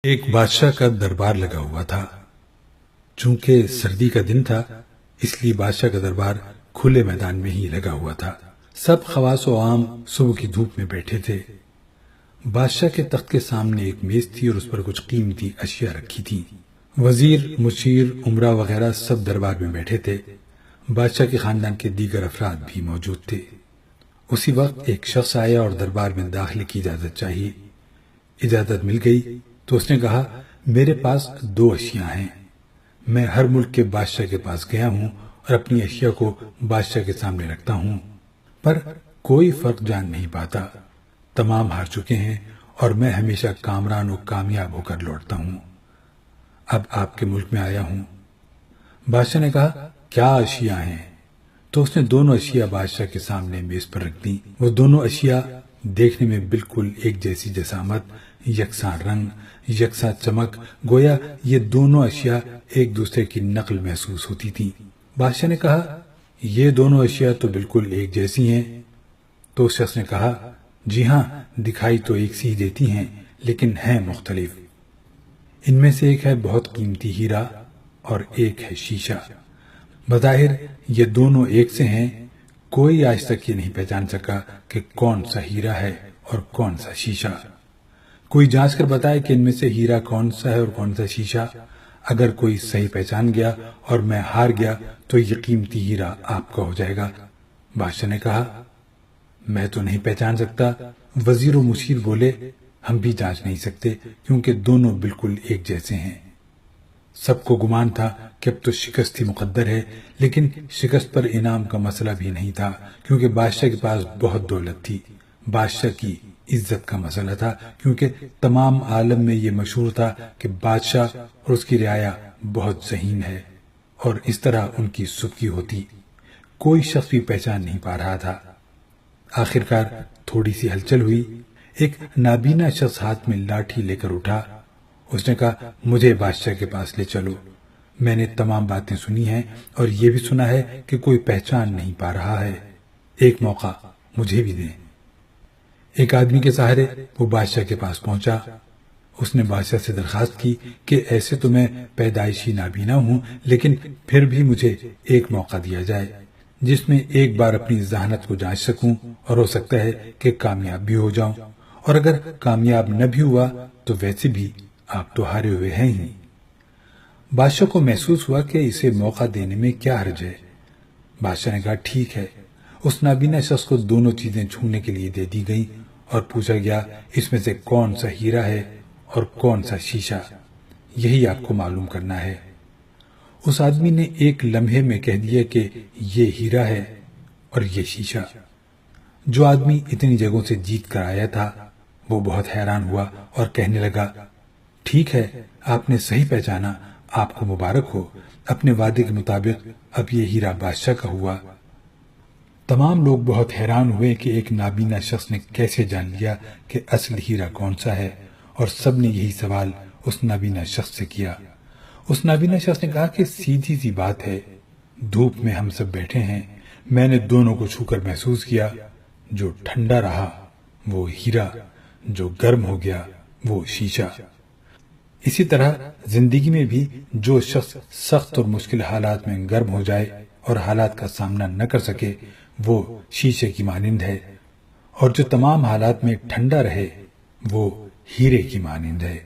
ایک بادشاہ کا دربار لگا ہوا تھا۔ چونکہ سردی کا دن تھا اس لیے بادشاہ کا دربار کھلے میدان میں ہی لگا ہوا تھا۔ سب خواص و عام صبح کی دھوپ میں بیٹھے تھے۔ بادشاہ کے تخت کے سامنے ایک میز تھی اور اس پر کچھ قیمتی اشیاء رکھی تھی۔ وزیر، مشیر، امرا وغیرہ سب دربار میں بیٹھے تھے۔ بادشاہ کے خاندان کے دیگر افراد بھی موجود تھے۔ اسی وقت ایک شخص آیا اور دربار میں داخلے کی اجازت چاہیے۔ اجازت مل گئی تو اس نے کہا، میرے پاس 2 اشیاء ہیں۔ میں ہر ملک کے بادشاہ کے پاس گیا ہوں اور اپنی اشیاء کو بادشاہ کے سامنے رکھتا ہوں، پر کوئی فرق جان نہیں پاتا۔ تمام ہار چکے ہیں اور میں ہمیشہ کامران و کامیاب ہو کر لوٹتا ہوں۔ اب آپ کے ملک میں آیا ہوں۔ بادشاہ نے کہا، کیا اشیاء ہیں؟ تو اس نے دونوں اشیاء بادشاہ کے سامنے میز پر رکھ دیں۔ وہ دونوں اشیاء دیکھنے میں بالکل ایک جیسی جسامت، یکساں رنگ، یکساں چمک، گویا یہ دونوں اشیاء ایک دوسرے کی نقل محسوس ہوتی تھیں۔ بادشاہ نے کہا، یہ دونوں اشیاء تو بالکل ایک جیسی ہیں۔ تو اس شخص نے کہا، جی ہاں، دکھائی تو ایک سی دیتی ہیں لیکن ہیں مختلف۔ ان میں سے ایک ہے بہت قیمتی ہیرا اور ایک ہے شیشہ۔ بظاہر یہ دونوں ایک سے ہیں، کوئی آج تک یہ نہیں پہچان سکا کہ کون سا ہیرا ہے اور کون سا شیشہ۔ کوئی جانچ کر بتائے کہ ان میں سے ہیرا کون سا ہے اور کون سا شیشہ۔ اگر کوئی صحیح پہچان گیا اور میں ہار گیا تو یہ قیمتی ہیرا آپ کا ہو جائے گا۔ بادشاہ نے کہا، میں تو نہیں پہچان سکتا۔ وزیر و مشیر بولے، ہم بھی جانچ نہیں سکتے کیونکہ دونوں بالکل ایک جیسے ہیں۔ سب کو گمان تھا کہ اب تو شکست ہی مقدر ہے، لیکن شکست پر انعام کا مسئلہ بھی نہیں تھا کیونکہ بادشاہ کے پاس بہت دولت تھی۔ بادشاہ کی عزت کا مسئلہ تھا کیونکہ تمام عالم میں یہ مشہور تھا کہ بادشاہ اور اس کی رعایا بہت ذہین ہے اور اس طرح ان کی ستگی ہوتی۔ کوئی شخص بھی پہچان نہیں پا رہا تھا۔ آخرکار تھوڑی سی ہلچل ہوئی۔ ایک نابینا شخص ہاتھ میں لاٹھی لے کر اٹھا۔ اس نے کہا، مجھے بادشاہ کے پاس لے چلو۔ میں نے تمام باتیں سنی ہیں اور یہ بھی سنا ہے کہ کوئی پہچان نہیں پا رہا ہے۔ ایک موقع مجھے بھی دیں۔ ایک آدمی کے سہارے وہ بادشاہ کے پاس پہنچا۔ اس نے بادشاہ سے درخواست کی کہ ایسے تو میں پیدائشی نابینا ہوں، لیکن پھر بھی مجھے ایک موقع دیا جائے جس میں ایک بار اپنی ذہانت کو جانچ سکوں اور ہو سکتا ہے کہ کامیاب بھی ہو جاؤں، اور اگر کامیاب نہ بھی ہوا تو ویسے بھی آپ تو ہارے ہوئے ہیں ہی۔ بادشاہ کو محسوس ہوا کہ اسے موقع دینے میں کیا حرج ہے۔ بادشاہ نے کہا، ٹھیک ہے۔ اس نابینا شخص کو دونوں چیزیں چھونے کے لیے دے دی گئیں اور پوچھا گیا، اس میں سے کون سا ہیرا ہے اور کون سا شیشہ؟ یہی آپ کو معلوم کرنا ہے۔ اس آدمی نے ایک لمحے میں کہہ دیا کہ یہ ہیرا ہے اور یہ شیشہ۔ جو آدمی اتنی جگہوں سے جیت کر آیا تھا وہ بہت حیران ہوا اور کہنے لگا، ٹھیک ہے، آپ نے صحیح پہچانا، آپ کو مبارک ہو۔ اپنے وعدے کے مطابق اب یہ ہیرا بادشاہ کا ہوا۔ تمام لوگ بہت حیران ہوئے کہ ایک نابینا شخص نے کیسے جان لیا کہ اصل ہیرا کون سا ہے، اور سب نے یہی سوال اس نابینا شخص سے کیا۔ اس نابینا شخص نے کہا کہ سیدھی سی بات ہے، دھوپ میں ہم سب بیٹھے ہیں، میں نے دونوں کو چھو کر محسوس کیا۔ جو ٹھنڈا رہا وہ ہیرا، جو گرم ہو گیا وہ شیشہ۔ اسی طرح زندگی میں بھی جو شخص سخت اور مشکل حالات میں گرم ہو جائے اور حالات کا سامنا نہ کر سکے وہ شیشے کی مانند ہے، اور جو تمام حالات میں ٹھنڈا رہے وہ ہیرے کی مانند ہے۔